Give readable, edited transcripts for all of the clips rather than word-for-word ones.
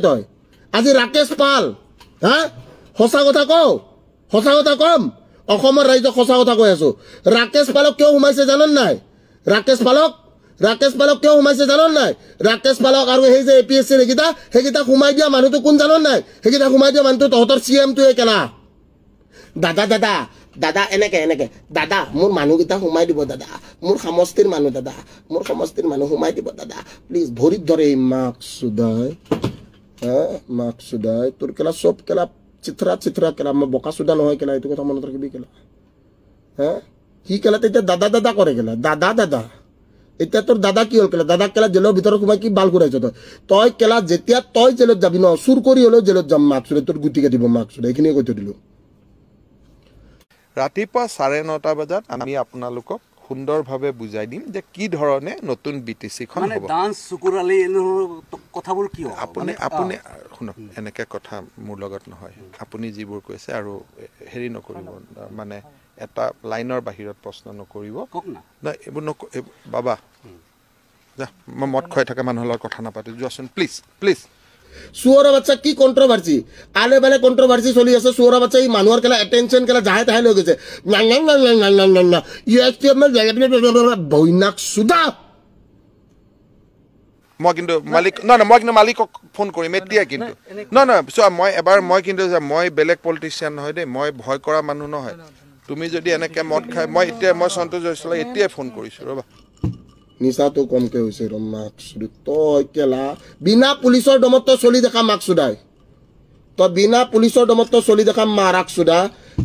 তই আজি ৰাকেশ পাল হা সঁচা কথা কওঁ সঁচা কথা কম অসমৰ ৰাইজক সঁচা কথা কৈ আছো ৰাকেশ পালক কিয় সোমাইছে জানন নাই ৰাকেশ পালক কিয় সোমাইছে জানন নাই ৰাকেশ পালক আৰু সেই যে এপিএসসি সেইকেইটা সোমাই দিয়া মানুহটো কোন জানন নাই সেইকেইটা সোমাই দিয়া মানুহটো তহঁতৰ চিএমটোৱে কেলা দাদা দাদা দাদা এনেকে দাদা মোৰ মানুহকেইটা সোমাই দিব দাদা মোৰ সমষ্টিৰ মানুহ দাদা মোৰ সমষ্টিৰ মানুহ সোমাই দিব দাদা প্লিজ ভৰিত ধৰে মাকসুদাই মাকসুদাই তোৰ কেলা সব কেলা চিত্ৰা কেলা মই বকাসুদা নহয় কেলা এইটো কথা মনত ৰাখিবি কেলা সি কেলা তেতিয়া দাদা দাদা কৰে কেলা দাদা এতিয়া তোৰ দাদা কি হল কেলা দাদাক কেলা জেলৰ ভিতৰত সোমাই কি বাল ঘূৰাইছ তই কেলা যেতিয়া তই জেলত যাবি ন চুৰ কৰি হলেও জেলত যাম মাকসুদে তোৰ গুটি কাটিব মাকসুদে এইখিনিয়ে কৈ থৈ দিলো ৰাতিপুৱা 9:30 বজাত আমি আপোনালোকক সুন্দৰভাৱে বুজাই দিম যে কি ধৰণে নতুন বিটিসি খন হ'ব মানে ডান্স সুকুৰালি কথাবোৰ কি হ'ব আপুনি শুনক এনেকে কথা মোৰ লগত নহয় আপুনি যিবোৰ কৈছে আৰু হেৰি নকৰিব মানে এটা লাইনৰ বাহিৰত প্ৰশ্ন নকৰিব না এইবোৰ বাবা যা মই মত খাই থকা মানুহৰ লগত কথা নাপাতে যোৱাচোন প্লিজ সুৱৰা বাচ্চা কি কন্ট্ৰভাৰ্সি আলে বেলে কন্ট্ৰভাৰ্সি চলি আছে সুৱৰা বাচ্চা এই মানুহৰ কেলা এটেনশন কেলা জাহে তাহে লৈ গৈছে না বইনাক সুদা মই কিন্তু মালিকক ফোন কৰিম এতিয়া কিন্তু মই কিন্তু মই বেলেগ পলিটিচিয়ান নহয় দেই মই ভয় কৰা মানুহ নহয় তুমি যদি এনেকে মদ খাই মই সন্তোষ হৈছিল এতিয়া ফোন কৰিছো ৰবা নিচাটো কমকে হৈছে ৰ মাকসুদ তই কেলা বিনা পুলিচৰ দমত তই চলি দেখা মাকসুদাই তই বিনা পুলিচৰ দমত তই চলি দেখা মাৰাকসুদা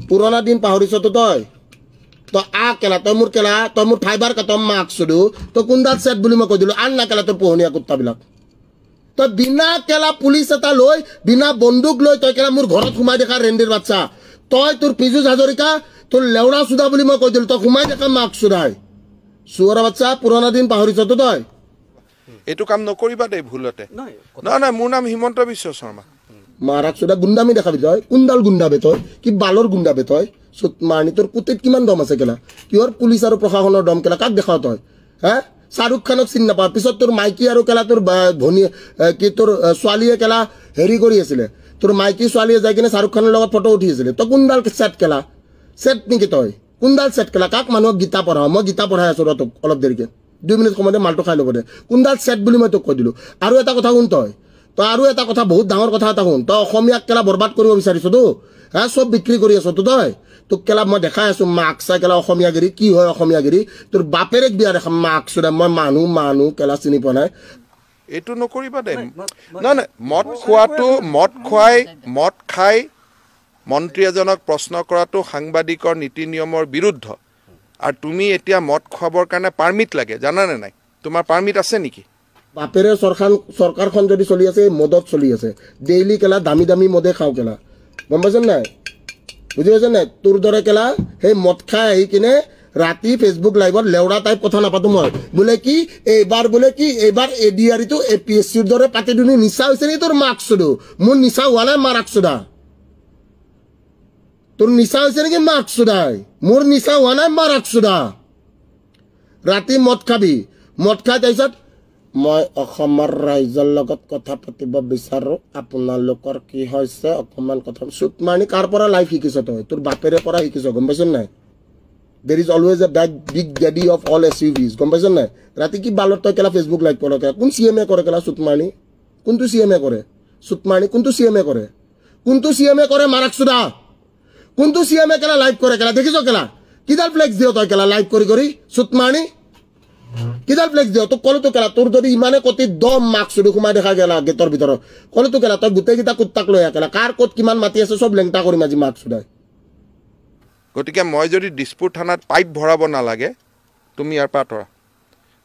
পুৰণা দিন পাহৰিছ তই কেলা তই মোৰ ফাইবাৰ কাটম মাকসুদু তই কোনডাল সেট বুলি মই কৈ দিলো আন না কেলা তোৰ পোহনীয়া কুত্তাবিলাক তই বিনা কেলা পুলিচ এটা লৈ বিনা বন্দুক লৈ তই কেলা মোৰ ঘৰত সোমাই দেখা ৰেণ্ডিৰ বাচ্চা তই তোৰ পীযুষ হাজৰিকা তোৰ লেউৰা চুদা বুলি মই কৈ দিলো তই সোমাই দেখা মাকসুদাই সুৱৰা বাচ্চা পুৰণা দিন পাহৰিছ তই এইটো কাম নকৰিবা দেই ভুলতে নাই মোৰ নাম হিমন্ত বিশ্ব শৰ্মা মাৰাকসুদা গুণ্ডামি দেখাবি তই কোনডাল গুণ্ডাবে তই কি বালৰ গুণ্ডাবে তই মানি তোৰ কুটিত কিমান দম আছে কেলা কিহৰ পুলিচ আৰু প্ৰশাসনৰ দম কেলা কাক দেখাও তই শাহৰুখ খানক চিনি নাপা পিছত তোৰ মাইকী আৰু কেলা তোৰ ধনী কি তোৰ ছোৱালীয়ে কেলা হেৰি কৰি আছিলে তোৰ মাইকী ছোৱালীয়ে যাই কিনে শাহৰুখ খানৰ লগত ফটো উঠি আছিলে তই কোনডাল সেট কেলা সেট নেকি তই কোনডাল সেট কেলা কাক মানুহক গীতা পঢ়াও মই গীতা পঢ়াই আছো তোক অলপ দেৰিকে 2 মিনিট সময়তে মালটো খাই ল'ব দে কোনডাল সেট বুলি মই তোক কৈ দিলো আৰু এটা কথা শুন তই আৰু এটা কথা বহুত ডাঙৰ কথা এটা শুন তই অসমীয়াক কেলা বৰবাদ কৰিব বিচাৰিছ তো সব বিক্ৰী কৰি আছ তই তোক কেলা মই দেখাই আছো মাকসা কেলা অসমীয়াগিৰি কি হয় অসমীয়াগিৰি তোৰ বাপেৰেক বিয়া দেখা মাকসুদা মই মানুহ কেলা চিনি পোৱা নাই এইটো নকৰিবা দে নাই মদ খাই মন্ত্ৰী এজনক প্ৰশ্ন কৰাটো সাংবাদিকৰ নীতি নিয়মৰ বিৰুদ্ধ আৰু তুমি এতিয়া মদ খোৱাবৰ কাৰণে পাৰমিট লাগে জানানে নাই তোমাৰ পাৰমিট আছে নেকি বাপেৰে চৰকাৰখন যদি চলি আছে মদত চলি আছে ডেইলি কেলা দামী মদে খাওঁ কেলা গম পাইছ নাই বুজি পাইছ নাই তোৰ দৰে কেলা সেই মদ খাই আহি কিনে ৰাতি ফেচবুক লাইভত লেউৰা টাইপ কথা নাপাতো মই বোলে কি এইবাৰ এডিআৰিটো এপিএসসিৰ দৰে পাতি দুনি নিচা হৈছে নি তোৰ মাকসুদু মোৰ নিচা হোৱা নাই মাৰাকসুদা তোৰ নিচা হৈছে নেকি মাকসুদাই মোৰ নিচা হোৱা নাই মাৰাকসুদা ৰাতি মদ খাবি মদ খাই তাৰপিছত মই অসমৰ ৰাইজৰ লগত কথা পাতিব বিচাৰো আপোনালোকৰ কি হৈছে অকমান কথা সুতমানি কাৰ পৰা লাইফ শিকিছ তই তোৰ বাপেৰে পৰা শিকিছ গম পাইছ নাই there is always a big daddy of all SUVs গম পাইছ নাই ৰাতি কি বালত তই কেলা ফেচবুক লাইভ কৰ কেলা কোন সিএমএ কৰে কেলা সুতমানি কোনটো সিএমএ কৰে সুতমানি কোনটো সিএমএ কৰে মাৰাকসুদা কোনটো সিএমএ কেলা লাইভ কৰে কেলা দেখিছ কেলা কিডাল ফ্লেক্স দিও তই কেলা লাইভ কৰি সুতমানি কিডাল ফ্লেক্স দিও তো কলো তো কেলা তোৰ যদি ইমানে কতি দম মাকসুদু সোমাই দেখা গেলা গেটৰ ভিতৰত কলো তো কেলা তই গোটেইকেইটা কুত্তাক লৈ কেলা কাৰ ক'ত কিমান মাতি আছে সব লেংটা কৰিম আজি মাকসুদাই গতিকে মই যদি দিছপুৰ থানাত পাইপ ভৰাব নালাগে তুমি ইয়াৰ পৰা আঁতৰা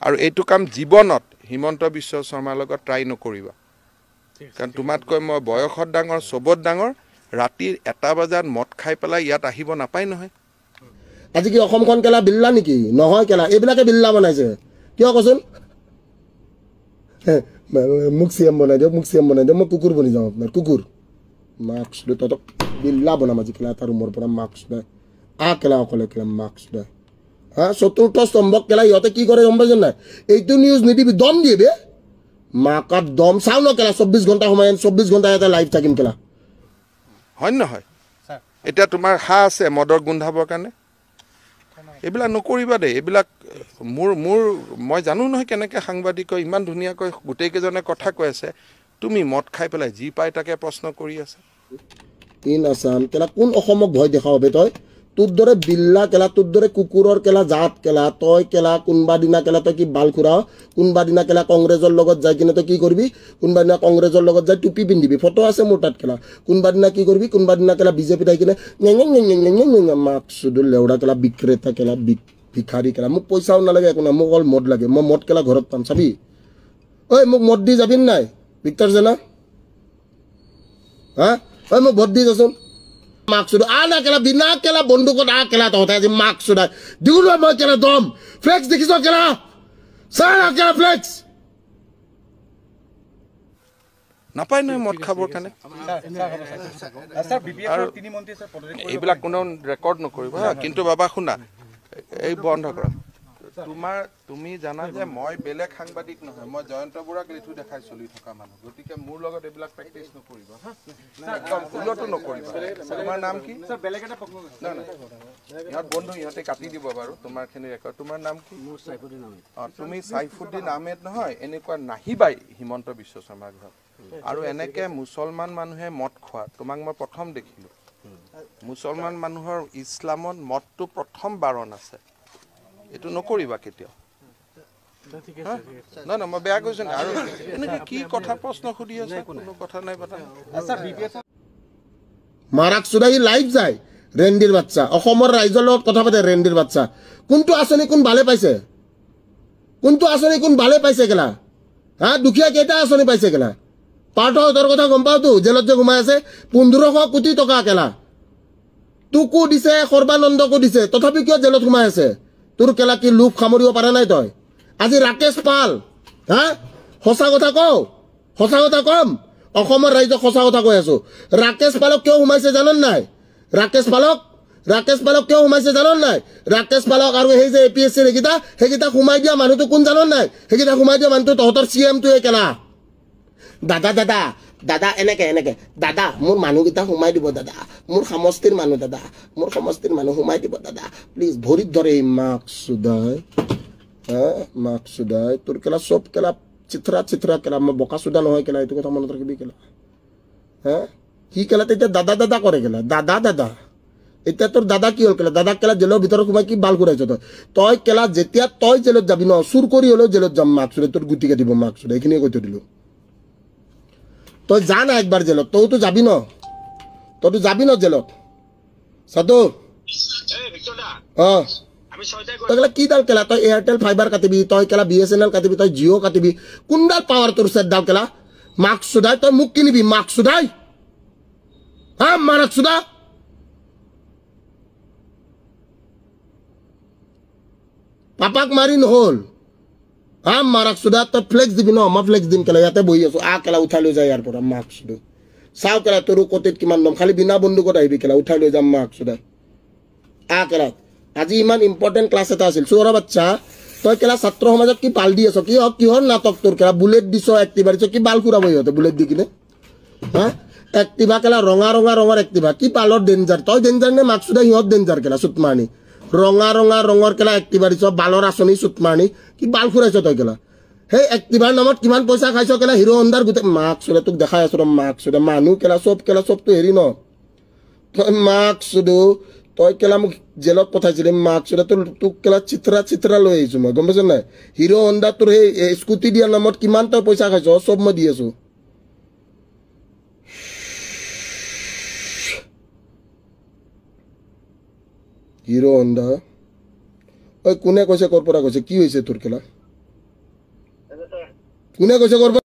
আৰু এইটো কাম জীৱনত হিমন্ত বিশ্ব শৰ্মাৰ লগত ট্ৰাই নকৰিবা কাৰণ তোমাতকৈ মই বয়সত ডাঙৰ চবত ডাঙৰ ৰাতি 1 বজাত মদ খাই পেলাই ইয়াত আহিব নাপায় নহয় আজি কি অসমখন কেলা বিল্লা নেকি নহয় কেলা এইবিলাকে বিল্লা বনাইছে কিয় কচোন মুখ চিএম বনাই দিয়ক মই কুকুৰ বনি যাওঁ আপোনাৰ কুকুৰ মাকসুদে তত বিল্লা বনাম আজি কেলা এটা ৰুমৰ পৰা মাকসুদে কেলা অকলে কেলা মাকসুদে চতুৰ্থ স্তম্ভক কেলা ইহঁতে কি কৰে গম পাইছ নাই এইটো নিউজ নিদিবি দম দিয়ে বে মাকাত দম চাও ন কেলা 24 ঘণ্টা সময় 24 ঘণ্টা এটা লাইভ থাকিম কেলা হয় নহয় এতিয়া তোমাৰ হা আছে মদৰ গোন্ধাবৰ কাৰণে এইবিলাক নকৰিবা দেই এইবিলাক মোৰ মই জানো নহয় কেনেকৈ সাংবাদিকৰ ইমান ধুনীয়াকৈ গোটেইকেইজনে কথা কৈ আছে তুমি মদ খাই পেলাই যি পাই তাকে প্ৰশ্ন কৰি আছে ইন আছাম কেলা কোন অসমক ভয় দেখা হবে তই তোৰ দৰে বিল্লা কেলা তোৰ দৰে কুকুৰৰ কেলা জাত কেলা তই কেলা কোনবা দিনা কেলা তই কি বাল খুৰাও কোনবা দিনা কেলা কংগ্ৰেছৰ লগত যাই কিনে তই কি কৰিবি কোনবা দিনা কংগ্ৰেছৰ লগত যাই টুপি পিন্ধিবি ফটো আছে মোৰ তাত কেলা কোনবা দিনা কি কৰিবি কোনবা দিনা কেলা বিজেপি আহি কিনে মাকসুদুল লেউৰা কেলা বিক্ৰেতা কেলা ভিখাৰী কেলা মোক পইচাও নালাগে একো নাই মোক অকল মদ লাগে মই মদ কেলা ঘৰত পাম চাবি ঐ মোক মদ দি যাবি নাই ভিক্টৰ জেনা হা ঐ মোক ভোট দি যাচোন মাকসুদ আনা কেলা বিনা কেলা বন্দুকত কেলা তহঁতে আজি মাকসুদ দিলো মই কেলা দম ফ্লেক্স দেখিছ কেলা চাৰা কেলা ফ্লেক্স নাপায় নহয় মদ খাবৰ কাৰণে এইবিলাক কোনো ৰেকৰ্ড নকৰিব হা কিন্তু বাবা শুনা এই বন্ধ কৰা তুমি জানা যে মই বেলেগ সাংবাদিক নহয় মই জয়ন্ত বৰুৱাক লিথু দেখাই চলি থকা মানুহ গতিকে মোৰ লগত এইবিলাক প্ৰেক্টিচ নকৰিবা একদম ভুলতো নকৰিবা তোমাৰ নাম কি ইহঁত বন্ধু ইহঁতে কাটি দিব বাৰু তোমাৰখিনি ৰেকৰ্ড তোমাৰ নাম কি তুমি চাইফুদ্দিন আহমেদ নহয় এনেকুৱা নাহিবাই হিমন্ত বিশ্ব শৰ্মাৰ ঘৰত আৰু এনেকে মুছলমান মানুহে মদ খোৱা তোমাক মই প্ৰথম দেখিলোঁ মুছলমান মানুহৰ ইছলামত মদটো প্ৰথম বাৰণ আছে এইটো নকৰিবা কেতিয়াও নহয় নহয় মই বেয়া কৈছো নাই আৰু এনেকৈ কি কথা প্ৰশ্ন সুধি আছে কোনো কথা নাই পতা মাৰাক চুদাহি লাইভ যায় ৰেণ্ডিৰ বাচ্চা অসমৰ ৰাইজৰ লগত কথা পাতে ৰেণ্ডিৰ বাচ্চা কোনটো আঁচনি কোন ভালে পাইছে কোনটো আঁচনি কোন ভালে পাইছে কেলা হা দুখীয়া কেইটা আঁচনি পাইছে কেলা পাৰ্থহঁতৰ কথা গম পাওঁতো জেলত যে সোমাই আছে 1500 কোটি টকা কেলা তোকো দিছে সৰ্বানন্দকো দিছে তথাপি কিয় জেলত সোমাই আছে তোৰ কেলা কি লোভ সামৰিব পৰা নাই তই আজি ৰাকেশ পাল হা সঁচা কথা কম অসমৰ ৰাইজক সঁচা কথা কৈ আছো ৰাকেশ পালক কিয় সোমাইছে জানন নাই ৰাকেশ পালক কিয় সোমাইছে জানন নাই ৰাকেশ পালক আৰু সেই যে APSC সেইকেইটা সোমাই দিয়া মানুহটো কোন জানন নাই সেইকেইটা সোমাই দিয়া মানুহটো তহঁতৰ CM-টোৱে কেলা দাদা এনেকে দাদা মোৰ মানুহকেইটা সোমাই দিব দাদা মোৰ সমষ্টিৰ মানুহ সোমাই দিব দাদা প্লিজ ভৰিত ধৰে মাকসুদাই তোৰ কেলা চব কেলা চিত্ৰা কেলা মই বকা চুদা নহয় কেলা এইটো কথা মনত ৰাখিবি কেলা হা কি কেলা তেতিয়া দাদা কৰে কেলা দাদা এতিয়া তোৰ দাদা কি হ'ল কেলা দাদাক কেলা জেলৰ ভিতৰত সোমাই কি বাল ঘূৰাইছ তই কেলা যেতিয়া তই জেলত যাবি ন চুৰ কৰি হ'লেও জেলত যাম মাকসুদে তোৰ গুটি কাটিব মাকসুদে এইখিনিয়ে কৈ থৈ দিলোঁ তই যা না একবাৰ জেলত তইতো যাবি ন জেলত সাধু তই কেলা কি ডাল কেলা তই এয়াৰটেল ফাইবাৰ কাটিবি তই কেলা BSNL কাটিবি তই জিঅ' কাটিবি কোনডাল পাৱাৰ তোৰ চেট ডাল কেলা মাকসুদাই তই মোক কিনিবি মাকসুদাই হা মাকসুদা পাপাক মাৰি নহ'ল মাকসুদা তই ফ্লেক্স দিবি ন মই ফ্লেক্স দিম কেলা ইয়াতে বহি আছো কেলা উঠাই লৈ যায় ইয়াৰ পৰা মাকসুদা চাও কেলা তোৰ কটিত কিমান দম খালি বিনা বন্দুকত আহিবি কেলা উঠাই লৈ যাম মাকসুদা কেলা আজি ইমান ইম্পৰ্টেণ্ট ক্লাছ এটা আছিল চোৰা বাচ্চা তই কেলা ছাত্ৰ সমাজত কি পাল দি আছ কিহৰ নাটক তোৰ কেলা বুলেট দিছ এক্টিভা দিছ কি বাল খুৰাব ইহঁতে বুলেট দি কিনে হা এক্টিভা কেলা ৰঙৰ এক্টিভা কি পালৰ ডেঞ্জাৰ তই ডেঞ্জাৰ নে মাকসুদা সিহঁত ডেঞ্জাৰ কেলা চুটমানি ৰঙৰ কেলা এক্টিভা দিছ বালৰ আঁচনি চুটমানি কি বাল খুৰাইছ তই কেলা সেই এক্টিভাৰ নামত কিমান পইচা খাইছ কেলা হিৰো হণ্ডাৰ গোটেই মাকসুদা তোক দেখাই আছো মাকসুদা মানুহ কেলা চবটো হেৰি ন তই মাকসুদু তই কেলা মোক জেলত পঠাইছিলি মাকসুদা তোক কেলা চিত্ৰা লৈ আহিছো মই গম পাইছ নাই হিৰো হণ্ডা তোৰ সেই স্কুটি দিয়াৰ নামত কিমান তই পইচা খাইছ চব মই দি আছো হিৰো হণ্ডা কোনে কৈছে ক'ৰ পৰা কৈছে কি হৈছে তোৰ কেলা কোনে কৈছে ক'ৰ পৰা